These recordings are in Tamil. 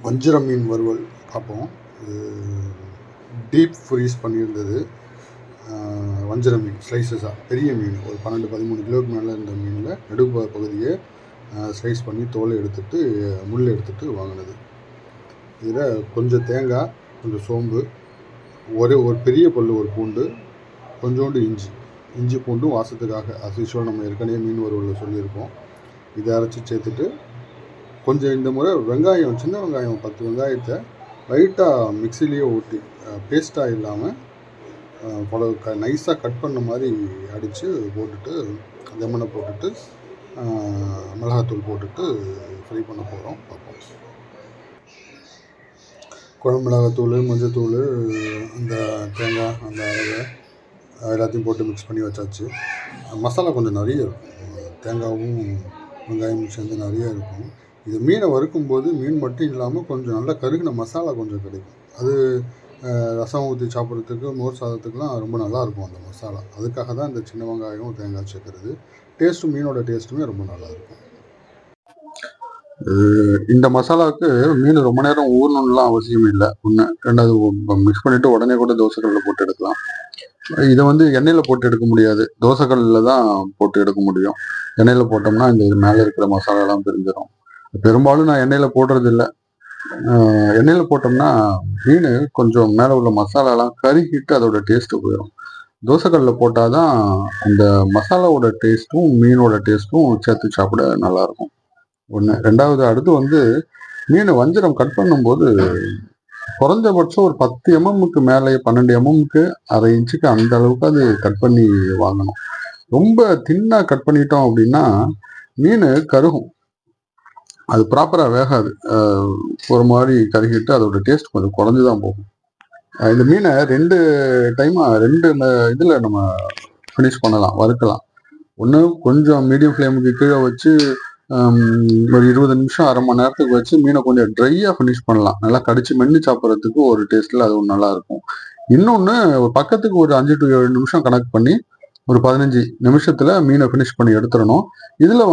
வஞ்சிர மீன் வறுவல் பார்ப்போம். இது டீப் ஃப்ரீஸ் பண்ணியிருந்தது. வஞ்சிர மீன் ஸ்லைசஸாக பெரிய மீன் ஒரு 12-13 கிலோவுக்கு மேலே இருந்த மீனில் பகுதியை ஸ்லைஸ் பண்ணி தோலை எடுத்துகிட்டு முள் எடுத்துகிட்டு வாங்கினது. இதில் கொஞ்சம் தேங்காய், கொஞ்சம் சோம்பு, ஒரு பெரிய பல் ஒரு பூண்டு, கொஞ்சோண்டு இஞ்சி பூண்டும் வாசத்துக்காக அசிஷுவல் நம்ம ஏற்கனவே மீன் வறுவலில் சொல்லியிருக்கோம். இதை அரைச்சி சேர்த்துட்டு கொஞ்சம் இந்த முறை வெங்காயம், சின்ன வெங்காயம் 10 வெங்காயத்தை லைட்டாக மிக்சிலேயே ஊற்றி பேஸ்ட்டாக இல்லாமல் நைஸாக கட் பண்ண மாதிரி அடித்து போட்டுட்டு லெமனை போட்டுட்டு மிளகாத்தூள் போட்டுட்டு ஃப்ரை பண்ண போகிறோம். பார்ப்போம். குழம்பு மிளகாத்தூள், மஞ்சத்தூள், அந்த தேங்காய், அந்த அரைவை எல்லாத்தையும் போட்டு மிக்ஸ் பண்ணி வச்சாச்சு. மசாலா கொஞ்சம் நிறைய இருக்கும். தேங்காயும் வெங்காயம் சேர்ந்து நிறைய இருக்கும். இது மீனை வறுக்கும்போது மீன் மட்டும் இல்லாமல் கொஞ்சம் நல்லா கருகின மசாலா கொஞ்சம் கிடைக்கும். அது ரசம் ஊற்றி சாப்பிட்றதுக்கு, மோர் சாதத்துக்குலாம் ரொம்ப நல்லாயிருக்கும் அந்த மசாலா. அதுக்காக தான் இந்த சின்ன வெங்காயம், தேங்காய் சேர்க்குறது. டேஸ்ட்டும் மீனோட டேஸ்ட்டுமே ரொம்ப நல்லாயிருக்கும். இந்த மசாலாவுக்கு மீன் ரொம்ப நேரம் ஊறணும்லாம் அவசியம் இல்லை. ஒன்று ரெண்டாவது மிக்ஸ் பண்ணிவிட்டு உடனே கூட தோசைக்கல்லில் போட்டு எடுக்கலாம். இதை எண்ணெயில் போட்டு எடுக்க முடியாது, தோசைக்கல்லில் தான் போட்டு எடுக்க முடியும். எண்ணெயில் போட்டோம்னா இந்த மேலே இருக்கிற மசாலாலாம் பிரிஞ்சிடும். பெரும்பாலும் நான் எண்ணெயில் போடுறதில்லை. எண்ணெயில் போட்டோம்னா மீன் கொஞ்சம் மேலே உள்ள மசாலாலாம் கருகிட்டு அதோட டேஸ்ட்டு போயிடும். தோசைக்கல்லில் போட்டால் தான் அந்த மசாலாவோட டேஸ்ட்டும் மீனோட டேஸ்ட்டும் சேர்த்து சாப்பிட நல்லாயிருக்கும். ஒன்று. ரெண்டாவது அடுத்து மீன் வஞ்சிரம் கட் பண்ணும்போது குறைஞ்சபட்சம் ஒரு 10 எம்எம்க்கு மேலே, 12 எம்எம்க்கு, அரை இன்ச்சுக்கு அந்த அளவுக்கு அது கட் பண்ணி வாங்கணும். ரொம்ப தின்னாக கட் பண்ணிட்டோம் அப்படின்னா மீன் கருகும், அது ப்ராப்பராக வேகாது, ஒரு மாதிரி கருகிட்டு அதோட டேஸ்ட் கொஞ்சம் குறைஞ்சி தான் போகும். இந்த மீனை 2 இதில் நம்ம ஃபினிஷ் பண்ணலாம், வறுக்கலாம். ஒன்று கொஞ்சம் மீடியம் ஃப்ளேமுக்கு கீழே வச்சு ஒரு 20 நிமிஷம், அரை மணி நேரத்துக்கு வச்சு மீனை கொஞ்சம் ட்ரையாக ஃபினிஷ் பண்ணலாம். நல்லா கடிச்சு மென்று சாப்பிட்றதுக்கு ஒரு டேஸ்ட்டில் அது ஒன்று நல்லாயிருக்கும். இன்னொன்று, ஒரு பக்கத்துக்கு ஒரு 5 to 7 நிமிஷம் கணக்கு பண்ணி ஒரு 15 நிமிஷத்தில் மீனை ஃபினிஷ் பண்ணி எடுத்துடணும். இதில்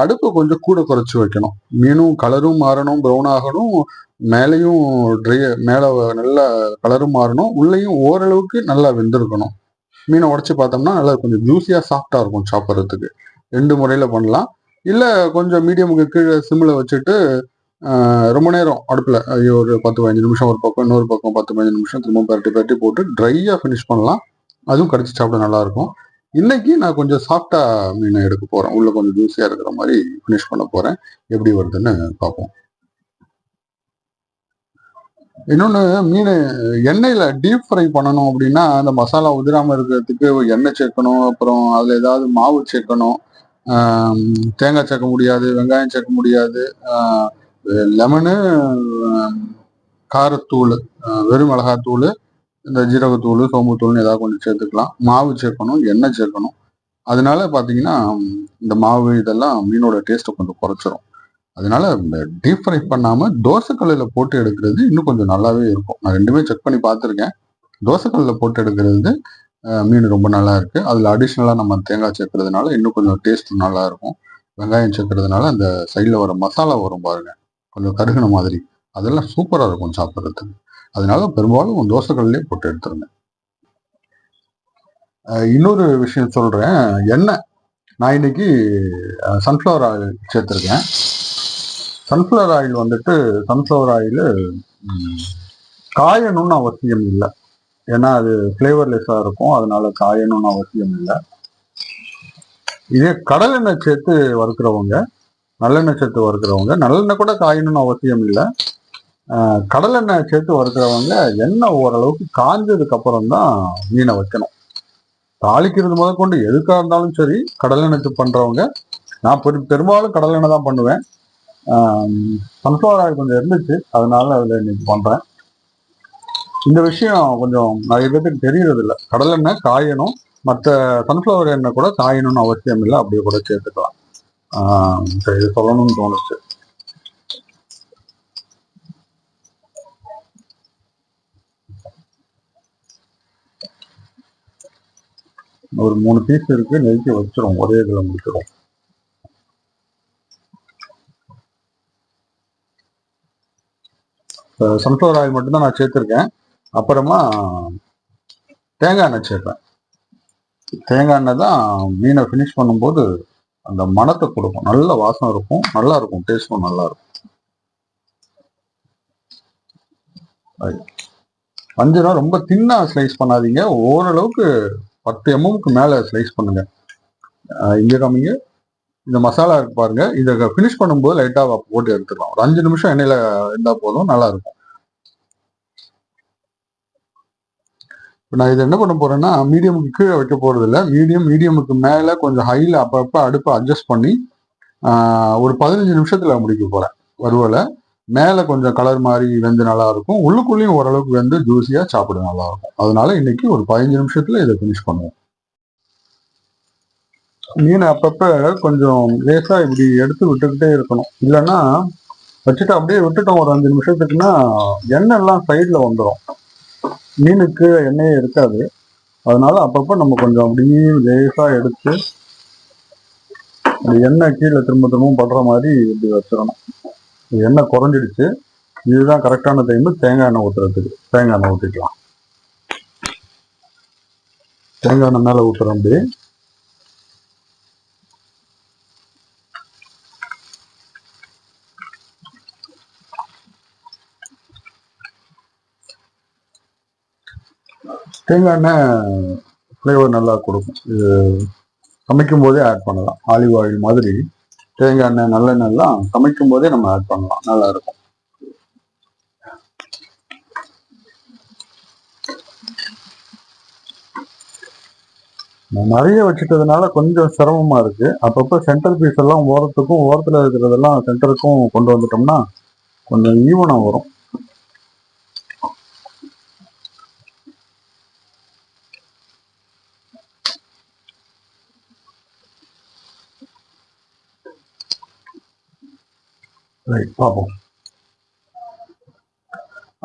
அடுப்பை கொஞ்சம் கூட குறைச்சி வைக்கணும். மீனும் கலரும் மாறணும், ப்ரௌன் ஆகணும், மேலேயும் மேலே நல்லா கலரும் மாறணும், உள்ளேயும் ஓரளவுக்கு நல்லா வெந்திருக்கணும். மீனை உடச்சி பார்த்தோம்னா நல்லா கொஞ்சம் ஜூஸியாக சாஃப்டாக இருக்கும் சாப்பிட்றதுக்கு. 2 முறையில் பண்ணலாம். இல்லை கொஞ்சம் மீடியமுக்கு கீழே சிம்மில் வச்சுட்டு ரொம்ப நேரம் அடுப்பில் ஒரு 10-15 நிமிஷம் ஒரு பக்கம், இன்னொரு பக்கம் 10-15 நிமிஷம் திரும்ப பரட்டி போட்டு ட்ரையாக ஃபினிஷ் பண்ணலாம். அதுவும் கடிச்சு சாப்பிட நல்லாயிருக்கும். இன்னைக்கு நான் கொஞ்சம் சாஃப்டாக மீனை எடுக்க போகிறேன். உள்ளே கொஞ்சம் ஜூஸியாக இருக்கிற மாதிரி ஃபினிஷ் பண்ண போகிறேன். எப்படி வருதுன்னு பார்ப்போம். இன்னொன்று, மீன் எண்ணெயில் டீப் ஃப்ரை பண்ணணும் அப்படின்னா அந்த மசாலா உதிராமல் இருக்கிறதுக்கு எண்ணெய் சேர்க்கணும். அப்புறம் அதில் ஏதாவது மாவு சேர்க்கணும். தேங்காய் சேர்க்க முடியாது, வெங்காயம் சேர்க்க முடியாது. லெமனு, காரத்தூள், வெறும் மிளகாத்தூள், இந்த ஜீரகத்தூள், சோம்புத்தூள்னு ஏதாவது கொஞ்சம் சேர்த்துக்கலாம். மாவு சேர்க்கணும், எண்ணெய் சேர்க்கணும். அதனால பார்த்தீங்கன்னா இந்த மாவு இதெல்லாம் மீனோட டேஸ்ட்டை கொஞ்சம் குறைச்சிரும். அதனால டீப் ஃப்ரை பண்ணாமல் தோசைக்கல்லில் போட்டு எடுக்கிறது இன்னும் கொஞ்சம் நல்லாவே இருக்கும். நான் 2மே செக் பண்ணி பார்த்துருக்கேன். தோசைக்கல்லில் போட்டு எடுக்கிறது மீன் ரொம்ப நல்லா இருக்கு. அதில் அடிஷ்னலாக நம்ம தேங்காய் சேர்க்கறதுனால இன்னும் கொஞ்சம் டேஸ்ட் நல்லா இருக்கும். வெங்காயம் சேர்க்கறதுனால அந்த சைடில் வர மசாலா வரும் பாருங்க, கொஞ்சம் கருகின மாதிரி, அதெல்லாம் சூப்பராக இருக்கும் சாப்பிட்றதுக்கு. அதனால பெரும்பாலும் தோசைக்கல்லே போட்டு எடுத்துருங்க. இன்னொரு விஷயம் சொல்றேன். எண்ணெய், நான் இன்னைக்கு சன்ஃப்ளவர் ஆயில் சேர்த்துருக்கேன். சன்ஃப்ளவர் ஆயில் சன்ஃப்ளவர் ஆயில் காயணும்னு அவசியம் இல்லை. ஏன்னா அது ஃப்ளேவர்லெஸ்ஸாக இருக்கும், அதனால காயணும்னு அவசியம் இல்லை. இதே கடலெண்ணெய் சேர்த்து வறுக்கிறவங்க, நல்லெண்ணெய் சேர்த்து வறுக்கிறவங்க, நல்லெண்ணெய் கூட காயணும்னு அவசியம் இல்லை. கடலெண்ணெய் சேர்த்து வறுக்கிறவங்க எண்ணெய் ஓரளவுக்கு காஞ்சதுக்கு அப்புறம் தான் மீனை வைக்கணும். தாளிக்கிறது முதற்கொண்டு எதுக்காக இருந்தாலும் சரி, கடலெண்ணெய் பண்றவங்க, நான் பெரும்பாலும் கடலெண்ணெய் தான் பண்ணுவேன். சன்ஃப்ளவர் ஆயில் கொஞ்சம் இருந்துச்சு, அதனால அதில் இன்னைக்கு பண்றேன். இந்த விஷயம் கொஞ்சம் நிறைய பேருக்கு தெரியறது இல்லை. கடலெண்ணெய் காயணும், மற்ற சன்ஃப்ளவர் எண்ணெய் கூட காயணும்னு அவசியம் இல்லை, அப்படியே கூட சேர்த்துக்கலாம். சரி, சொல்லணும்னு தோணுச்சு. ஒரு 3 பீஸ் இருக்கு, நெருக்கி வச்சிரும், ஒரே இதில் முடிச்சிடும். சன்ஃப்ளவர் ஆயில் மட்டும்தான் நான் சேர்த்துருக்கேன். அப்புறமா தேங்காய் எண்ணெய் சேர்ப்பேன். தேங்காய் எண்ணெய் தான் மீனை ஃபினிஷ் பண்ணும்போது அந்த மணத்தை கொடுக்கும். நல்ல வாசம் இருக்கும், நல்லா இருக்கும், டேஸ்ட்டும் நல்லா இருக்கும். வஞ்சரம் ரொம்ப தின்னா ஸ்லைஸ் பண்ணாதீங்க, ஓரளவுக்கு 10 mm மேல ஸ்லைஸ் பண்ணுங்க. இங்க காமிங்க, இந்த மசாலா இருக்கு பாருங்க, இதை ஃபினிஷ் பண்ணும்போது லைட்டா போட்டு எடுத்துக்கலாம். ஒரு 5 நிமிஷம் எண்ணெயில இருந்தா போதும், நல்லா இருக்கும். நான் இதை என்ன பண்ண போறேன்னா, மீடியமுக்கு கீழே வைக்க போறது இல்லை, மீடியமுக்கு மேல கொஞ்சம் ஹைல அப்பப்ப அடுப்பை அட்ஜஸ்ட் பண்ணி ஒரு 15 நிமிஷத்துல முடிக்க போறேன். வறுவலை மேல கொஞ்சம் கலர் மாதிரி வெந்து நல்லா இருக்கும், உள்ளுக்குள்ளேயும் ஓரளவுக்கு வெந்து ஜூசியா சாப்பிட நல்லா இருக்கும். அதனால இன்னைக்கு ஒரு 15 நிமிஷத்துல இதை ஃபினிஷ் பண்ணுவோம். மீன் அப்பப்ப கொஞ்சம் லேசா இப்படி எடுத்து விட்டுக்கிட்டே இருக்கணும், இல்லைன்னா வச்சுட்டு அப்படியே விட்டுட்டோம் ஒரு 5 நிமிஷத்துக்குன்னா எண்ணெய் எல்லாம் சைட்ல வந்துடும், மீனுக்கு எண்ணெயே இருக்காது. அதனால அப்பப்ப நம்ம கொஞ்சம் அப்படியே லேசா எடுத்து அந்த எண்ணெய் கீழே திரும்ப திரும்ப படுற மாதிரி இப்படி வச்சிடணும். எண்ணெய் குறைஞ்சிடுச்சு, இதுதான் கரெக்டான டைம் தேங்காய் எண்ணெய் ஊற்றுறதுக்கு. தேங்காய் எண்ணெய் ஊற்றிக்கலாம். தேங்காய் எண்ணெய் மேலே ஊற்றுறோம். அப்படி தேங்காய் எண்ணெய் ஃப்ளேவர் நல்லா கொடுக்கும். இது சமைக்கும் போதே ஆட் பண்ணலாம். ஆலிவ் ஆயில் மாதிரி தேங்காய் எண்ணெய் நல்லெண்ணெய்லாம் சமைக்கும் போதே நம்ம ஆட் பண்ணலாம், நல்லா இருக்கும். நிறைய வச்சுட்டதுனால கொஞ்சம் சிரமமா இருக்கு. அப்பப்போ சென்டர் பீஸ் எல்லாம் ஓரத்துக்கும், ஓரத்துல இருக்கிறதெல்லாம் சென்டருக்கும் கொண்டு வந்துட்டோம்னா கொஞ்சம் ஈவனா வரும். ரைட், பார்ப்போம்.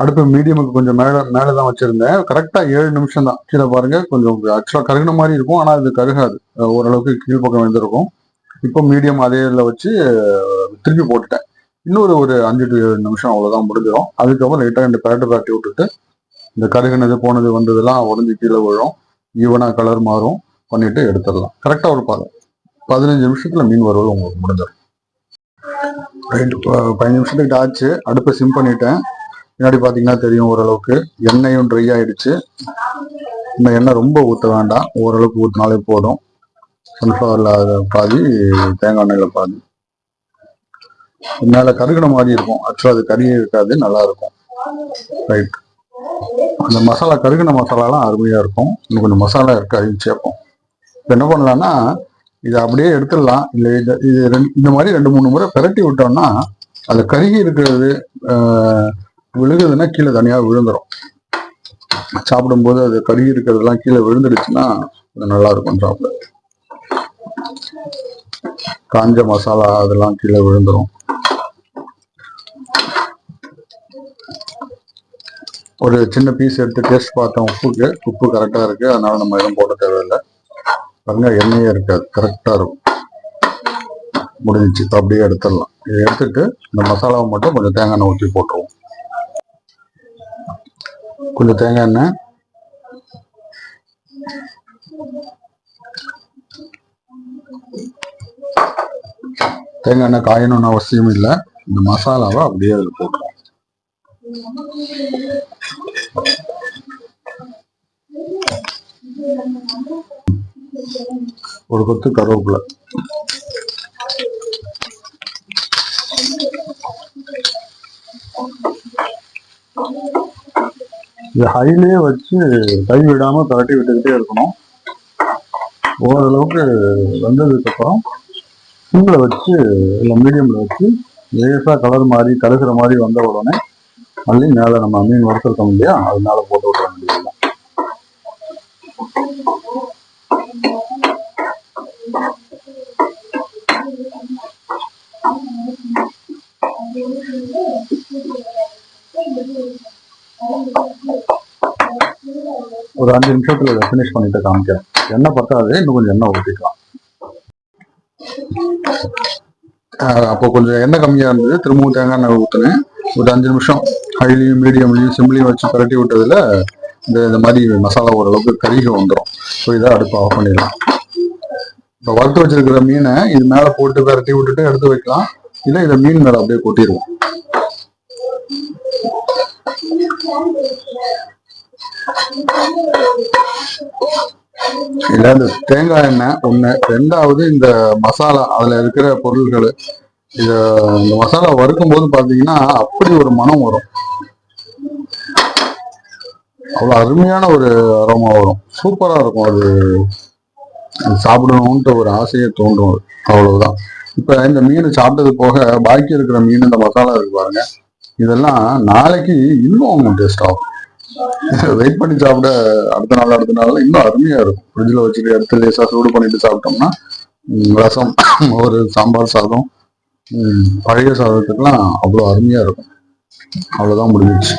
அடுப்பு மீடியமுக்கு கொஞ்சம் மேலதான் வச்சிருந்தேன். கரெக்டா 7 நிமிஷம் தான். கீழே பாருங்க, கொஞ்சம் ஆக்சுவலா கருகின மாதிரி இருக்கும், ஆனா அது கருகாது, ஓரளவுக்கு கீழ்பக்கம் வந்துருக்கும். இப்போ மீடியம் அதே இதில் வச்சு திருப்பி போட்டுட்டேன். இன்னொரு ஒரு 5 to 7 நிமிஷம் அவ்வளவுதான், முடிஞ்சிடும். அதுக்கப்புறம் லைட்டா 2 பேரட்டு பேரட்டி விட்டுட்டு இந்த கருகினது போனது வந்ததெல்லாம் உடஞ்சி கீழே விழும், ஈவனா கலர் மாறும், பண்ணிட்டு எடுத்துடலாம். கரெக்டா ஒரு 15 நிமிஷத்துல மீன் வறுவல் உங்களுக்கு முடிஞ்சிடும். ரைட்டு, 15 நிமிஷத்துக்கிட்ட ஆச்சு. அடுப்பை சிம் பண்ணிட்டேன். பின்னாடி பார்த்தீங்கன்னா தெரியும், ஓரளவுக்கு எண்ணெயும் ட்ரை ஆயிடுச்சு. இந்த எண்ணெய் ரொம்ப ஊற்ற வேண்டாம், ஓரளவுக்கு ஊற்றினாலே போதும். சன்ஃப்ளவரில் பாதி, தேங்காய் எண்ணெயில் பாதி. மேலே கருகின மாதிரி இருக்கும், ஆக்சுவலாக அது கறியே இருக்காது, நல்லா இருக்கும். ரைட், அந்த மசாலா கருகின மசாலாலாம் அருமையாக இருக்கும். இன்னும் கொஞ்சம் மசாலா இருக்கு, அதையும் சேர்ப்போம். இப்போ என்ன பண்ணலாம்னா, இதை அப்படியே எடுத்துடலாம். இல்லை இது இந்த மாதிரி 2-3 முறை பிரட்டி விட்டோம்னா அது கருகி இருக்கிறது விழுகுதுன்னா கீழே தனியாக விழுந்துடும். சாப்பிடும்போது அது கருகி இருக்கிறதுலாம் கீழே விழுந்துடுச்சுன்னா அது நல்லா இருக்கும் சாப்பிட. காஞ்ச மசாலா அதெல்லாம் கீழே விழுந்துடும். ஒரு சின்ன பீஸ் எடுத்து டேஸ்ட் பார்த்தோம், உப்பு கரெக்டா இருக்கு, அதனால நம்ம எதுவும் போட தேவையில்லை. பாருங்க, எண்ணெயே இருக்காது, கரெக்டா இருக்கும். முடிஞ்சிச்சு. இப்போ அப்படியே எடுத்துடலாம். இதை எடுத்துட்டு இந்த மசாலாவை மட்டும் கொஞ்சம் தேங்காய் எண்ணெய் ஊற்றி போட்டுருவோம். கொஞ்சம் தேங்காய் எண்ணெய், தேங்காய் எண்ணெய் காயணும்னு அவசியம் இல்லை. இந்த மசாலாவை அப்படியே அதில் போட்டுருவோம். ஒரு கொத்து கருவேப்பிலை, இது ஹைலேயே வச்சு கை விடாம பரட்டி விட்டுக்கிட்டே இருக்கணும். ஓரளவுக்கு வந்ததுக்கு அப்புறம் சிம்ல வச்சு இல்லை மீடியம்ல வச்சு லேசா கலர் மாதிரி கருகிற மாதிரி வந்த உடனே மல்லி மேலே நம்ம மீன் வறுத்துருக்கோம் இல்லையா, அது மேலே போட்டு விட வேண்டியதுதான். ஒரு 5 நிமிஷத்துல இதை ஃபினிஷ் பண்ணிட்டு காமிக்கிறேன். எண்ணெய் பத்தாது, இன்னும் கொஞ்சம் எண்ணெய் ஊற்றிக்கலாம். அப்போ கொஞ்சம் எண்ணெய் கம்மியா இருந்தது, திரும்பவும் தேங்காய் எண்ணெய் ஊற்றினேன். ஒரு 5 நிமிஷம் ஹைலியும் மீடியம்லையும் சிம்லையும் வச்சு பரட்டி விட்டதுல இந்த மாதிரி மசாலா ஓரளவுக்கு கருகி வந்துடும். ஸோ இதை அடுப்பு ஆஃப் பண்ணிடலாம். இப்போ வறுத்து வச்சிருக்கிற மீனை இது மேலே போட்டு பரட்டி விட்டுட்டு எடுத்து வைக்கலாம். இல்லை இதை மீன் மேலே அப்படியே கொட்டிடுவோம். இல்ல இந்த தேங்காய் எண்ணெய் ஒண்ணு, ரெண்டாவது இந்த மசாலா அதுல இருக்கிற பொருள்கள். இந்த மசாலா வறுக்கும் போது பாத்தீங்கன்னா அப்படி ஒரு மனம் வரும், அவ்வளவு அருமையான ஒரு அரோமா வரும், சூப்பரா இருக்கும். அது சாப்பிடணும்ன்ற ஒரு ஆசையை தோன்றும். அவ்வளவுதான். இப்ப இந்த மீன் சாப்பிட்டது போக பாக்கி இருக்கிற மீன் இந்த மசாலா இருக்கு பாருங்க, இதெல்லாம் நாளைக்கு இன்னும் டேஸ்ட் ஆகும். வெயிட் பண்ணி சாப்பிட அடுத்த நாள் இன்னும் அருமையா இருக்கும். ஃப்ரிட்ஜில் வச்சுட்டு எடுத்து லேசா சூடு பண்ணிட்டு சாப்பிட்டோம்னா ரசம், ஒரு சாம்பார் சாதம், பழைய சாதத்துக்குலாம் அவ்வளோ அருமையா இருக்கும். அவ்வளவுதான், முடிஞ்சிச்சு.